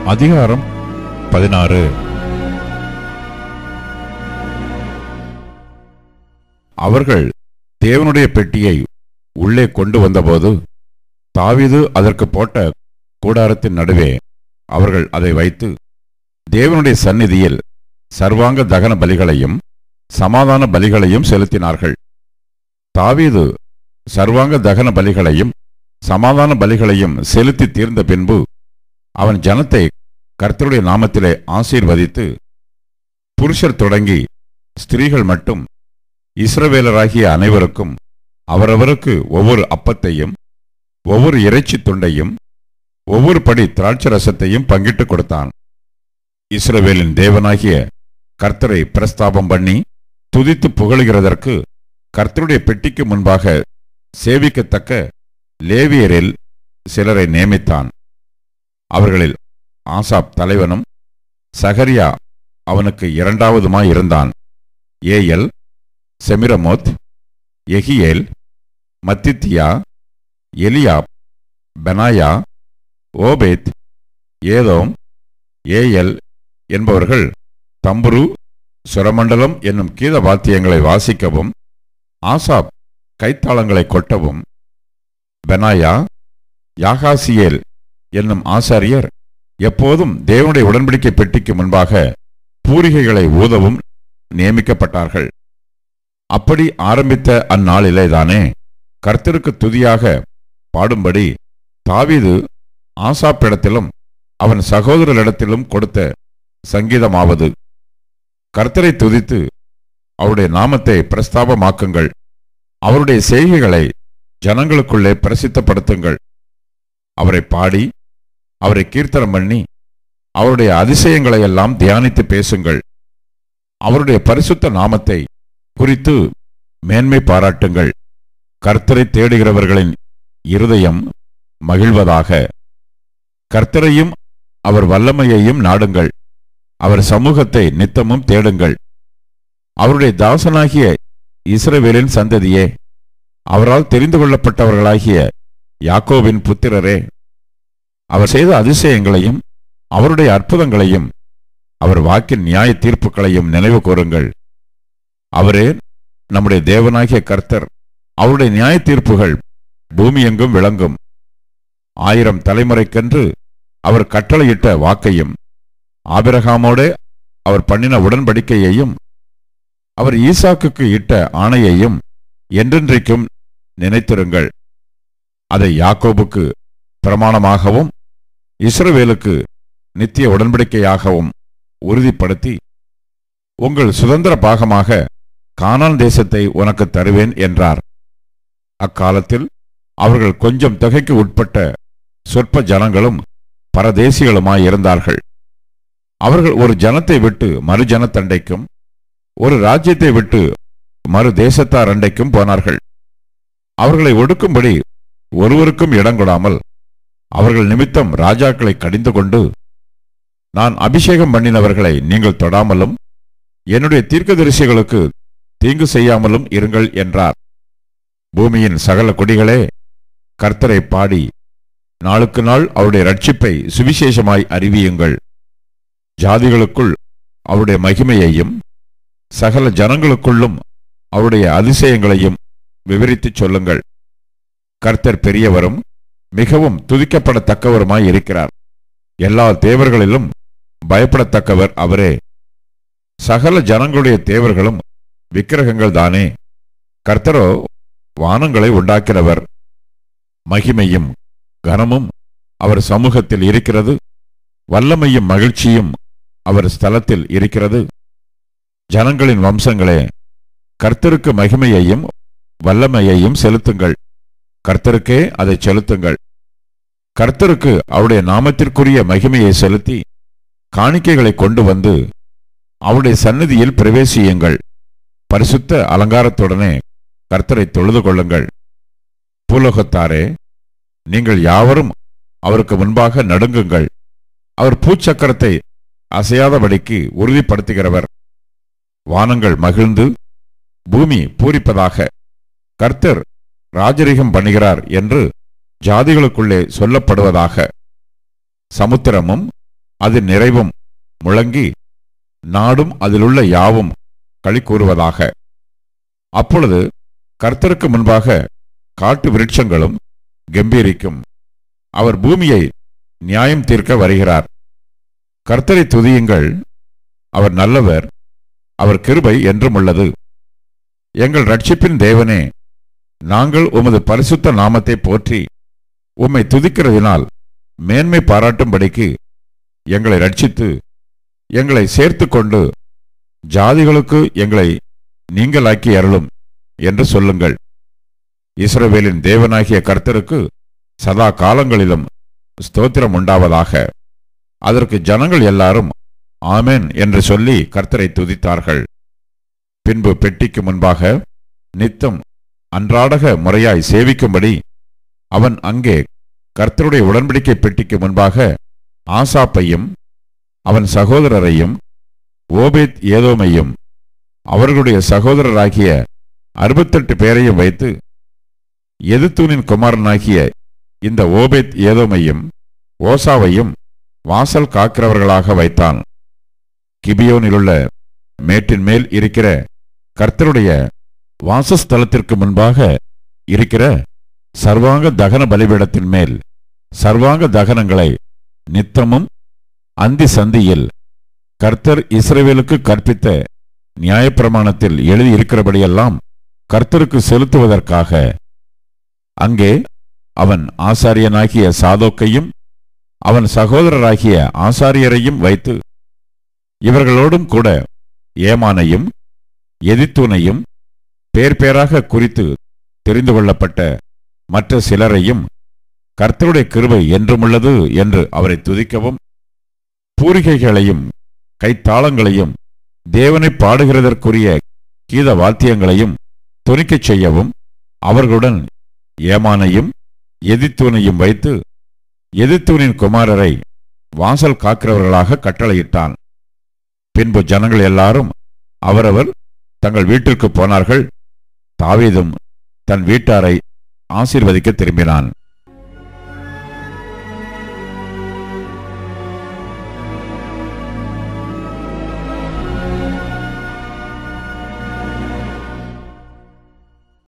அதிகாரம் 16. அவர்கள் தேவனுடைய பெட்டியை உள்ளே கொண்டு வந்தபோது தாவீது அதற்கு போட்ட கூடாரத்தின் நடுவே அவர்கள் அதை வைத்து தேவனுடைய சந்நிதியில் சர்வாங்க தகன பலிகளையும் சமாதான பலிகளையும் செலுத்தினார்கள். தாவீது சர்வாங்க தகன பலிகளையும் சமாதான பலிகளையும் செலுத்தி தீர்ந்த பின்பு அவன் ஜனத்தை கர்த்தருடைய நாமத்திலே ஆசீர்வதித்து, புருஷர் தொடங்கி ஸ்திரீகள் மட்டும் இஸ்ரவேலராகிய அனைவருக்கும் அவரவருக்கு ஒவ்வொரு அப்பத்தையும் ஒவ்வொரு இறைச்சி துண்டையும் ஒவ்வொரு படி திராட்சரசத்தையும் பங்கிட்டு கொடுத்தான். இஸ்ரவேலின் தேவனாகிய கர்த்தரை பிரஸ்தாபம் பண்ணி துதித்து புகழுகிறதற்கு கர்த்தருடைய பெட்டிக்கு முன்பாக சேவிக்கத்தக்க லேவியரில் சிலரை நியமித்தான். அவர்களில் ஆசாப் தலைவனும் சகரியா அவனுக்கு இரண்டாவதுமாயிருந்தான். ஏயல், செமிரமோத், எகியேல், மத்தித்தியா, எலியாப், பெனாயா, ஓபேத், ஏதோம், ஏயல் என்பவர்கள் தம்புரு, சுரமண்டலம் என்னும் கீத வாத்தியங்களை வாசிக்கவும் ஆசாப் கைத்தாளங்களை கொட்டவும், பெனாயா, யாகாசியேல் என்னும் ஆசாரியர் எப்போதும் தேவனுடைய உடன்படிக்கை பெட்டிக்கு முன்பாக பூரிகைகளை ஊதவும் நியமிக்கப்பட்டார்கள். அப்படி ஆரம்பித்த அந்நாளிலேதானே கர்த்தருக்கு துதியாக பாடும்படி தாவீது ஆசாப்பிடத்திலும் அவன் சகோதரரிடத்திலும் கொடுத்த சங்கீதமாவது: கர்த்தரை துதித்து அவருடைய நாமத்தை பிரஸ்தாபமாக்குங்கள், அவருடைய செய்கைகளை ஜனங்களுக்குள்ளே பிரசித்தப்படுத்துங்கள். அவரை பாடி அவரை கீர்த்தனம் பண்ணி அவருடைய அதிசயங்களையெல்லாம் தியானித்து பேசுங்கள். அவருடைய பரிசுத்த நாமத்தை குறித்து மேன்மை பாராட்டுங்கள். கர்த்தரை தேடுகிறவர்களின் இருதயம் மகிழ்வதாக. கர்த்தரையும் அவர் வல்லமையையும் நாடுங்கள். அவர் சமூகத்தை நித்தமும் தேடுங்கள். அவருடைய தாசனாகிய இஸ்ரவேலின் சந்ததியே, அவரால் தெரிந்து கொள்ளப்பட்டவர்களாகிய யாக்கோபின் புத்திரரே, அவர் செய்த அதிசயங்களையும் அவருடைய அற்புதங்களையும் அவர் வாக்கின் நியாய தீர்ப்புகளையும் நினைவு கூறுங்கள். அவரே நம்முடைய தேவனாகிய கர்த்தர். அவருடைய நியாய தீர்ப்புகள் பூமி எங்கும் விளங்கும். 1000 தலைமுறைக்கென்று அவர் கட்டளையிட்ட வாக்கையும் ஆபிரகாமோடே அவர் பண்ணின உடன்படிக்கையையும் அவர் ஈசாக்குக்கு இட்ட ஆணையையும் என்றென்றைக்கும் நினைத்திருங்கள். அதை யாக்கோபுக்கு பிரமாணமாகவும் இஸ்ரவேலுக்கு நித்திய உடன்படிக்கையாகவும் உறுதிப்படுத்தி, உங்கள் சுதந்திர பாகமாக கானான் தேசத்தை உனக்கு தருவேன் என்றார். அக்காலத்தில் அவர்கள் கொஞ்சம் தொகைக்கு உட்பட்ட சொற்ப ஜனங்களும் பரதேசிகளுமாயிருந்தார்கள். அவர்கள் ஒரு ஜனத்தை விட்டு மறு ஜனத்தண்டைக்கும் ஒரு ராஜ்யத்தை விட்டு மறு தேசத்தார் அண்டைக்கும் போனார்கள். அவர்களை ஒடுக்கும்படி ஒருவருக்கும் இடங்கொடாமல் அவர்கள் நிமித்தம் ராஜாக்களை கடிந்து கொண்டு, நான் அபிஷேகம் பண்ணினவர்களை நீங்கள் தொடாமலும் என்னுடைய தீர்க்கதரிசிகளுக்கு தீங்கு செய்யாமலும் இருங்கள் என்றார். பூமியின் சகல குடிகளே, கர்த்தரை பாடி நாளுக்கு நாள் அவருடைய இரட்சிப்பை சுவிசேஷமாய் அறிவியுங்கள். ஜாதிகளுக்குள் அவருடைய மகிமையையும் சகல ஜனங்களுக்குள்ளும் அவருடைய அதிசயங்களையும் விவரித்துச் சொல்லுங்கள். கர்த்தர் பெரியவரும் மிகவும் துதிக்கப்படத்தக்கவருமாய் இருக்கிறார். எல்லா தேவர்களிலும் பயப்படத்தக்கவர் அவரே. சகல ஜனங்களுடைய தேவர்களும் விக்கிரகங்கள் தானே. கர்த்தரோ வானங்களை உண்டாக்கிறவர். மகிமையும் கனமும் அவர் சமூகத்தில் இருக்கிறது. வல்லமையும் மகிழ்ச்சியும் அவர் ஸ்தலத்தில் இருக்கிறது. ஜனங்களின் வம்சங்களே, கர்த்தருக்கு மகிமையையும் வல்லமையையும் செலுத்துங்கள். கர்த்தருக்கே அதை செலுத்துங்கள். கர்த்தருக்கு அவருடைய நாமத்திற்குரிய மகிமையை செலுத்தி காணிக்கைகளை கொண்டு வந்து அவருடைய சந்நிதியில் பிரவேசியுங்கள். பரிசுத்த அலங்காரத்துடனே கர்த்தரை தொழுது கொள்ளுங்கள். பூலோகத்தாரே, நீங்கள் யாவரும் அவருக்கு முன்பாக நடுங்குங்கள். அவர் பூச்சக்கரத்தை அசையாதபடிக்கு உறுதிப்படுத்துகிறவர். வானங்கள் மகிழ்ந்து பூமி பூரிப்பதாக. கர்த்தர் ராஜரிகம் பண்ணுகிறார் என்று ஜாதிகளுக்குள்ளே சொல்லப்படுவதாக. சமுத்திரமும் அதன் நிறைவும் முழங்கி நாடும் அதிலுள்ள யாவும் களி கூறுவதாக. அப்பொழுது கர்த்தருக்கு முன்பாக காட்டு விருட்சங்களும் கம்பீரிக்கும். அவர் பூமியை நியாயம் தீர்க்க வருகிறார். கர்த்தரை துதியுங்கள், அவர் நல்லவர், அவர் கிருபை என்றும் உள்ளது. எங்கள் இரட்சிப்பின் தேவனே, நாங்கள் உமது பரிசுத்த நாமத்தை போற்றி உம்மை துதிக்கிறதினால் மேன்மை பாராட்டும்படிக்கு எங்களை இரட்சித்து எங்களை சேர்த்து கொண்டு ஜாதிகளுக்கு எங்களை நீங்களாக்கி அருளும் என்று சொல்லுங்கள். இஸ்ரவேலின் தேவனாகிய கர்த்தருக்கு சதா காலங்களிலும் ஸ்தோத்திரம் உண்டாவதாக. அதற்கு ஜனங்கள் எல்லாரும் ஆமென் என்று சொல்லி கர்த்தரை துதித்தார்கள். பின்பு பெட்டிக்கு முன்பாக நித்தம் அன்றாடக முறையாய் சேவிக்கும்படி அவன் அங்கே கர்த்தருடைய உடன்படிக்கை பெட்டிக்கு முன்பாக ஆசாப்பையும் அவன் சகோதரரையும் ஓபேத் ஏதோமையும் அவர்களுடைய சகோதரராகிய 68 பேரையும் வைத்து எதுத்தூனின் குமாரனாகிய இந்த ஓபேத் ஏதோமையும் ஓசாவையும் வாசல் காக்கிறவர்களாக வைத்தான். கிபியோனிலுள்ள மேட்டின் மேல் இருக்கிற கர்த்தருடைய வாசஸ்தலத்திற்கு முன்பாக இருக்கிற சர்வாங்க தகன பலிபீடத்தின் மேல் சர்வாங்க தகனங்களை நித்தமும் அந்தி சந்தியில் கர்த்தர் இஸ்ரவேலுக்கு கற்பித்த நியாயப்பிரமாணத்தில் எழுதியிருக்கிறபடியெல்லாம் கர்த்தருக்கு செலுத்துவதற்காக அங்கே அவன் ஆசாரியனாகிய சாதோக்கையும் அவன் சகோதரராகிய ஆசாரியரையும் வைத்து இவர்களோடும் கூட ஏமானையும் எதித்தூனையும் பேர் பேராக குறித்து தெரிந்து கொள்ளப்பட்ட மற்ற சிலரையும் கர்த்தருடைய கிருபை என்றுமுள்ளது என்று அவரை துதிக்கவும் பூரிகைகளையும் கைத்தாளங்களையும் தேவனை பாடுகிறதற்குரிய கீத வாத்தியங்களையும் தொனிக்கச் செய்யவும் அவர்களுடன் ஏமானையும் எதித்தூனையும் வைத்து எதித்தூனின் குமாரரை வாசல் காக்கிறவர்களாக கட்டளையிட்டான். பின்பு ஜனங்கள் எல்லாரும் அவரவர் தங்கள் வீட்டிற்கு போனார்கள். தாவீதும் தன் வீட்டாரை ஆசீர்வதிக்க திரும்பினான்.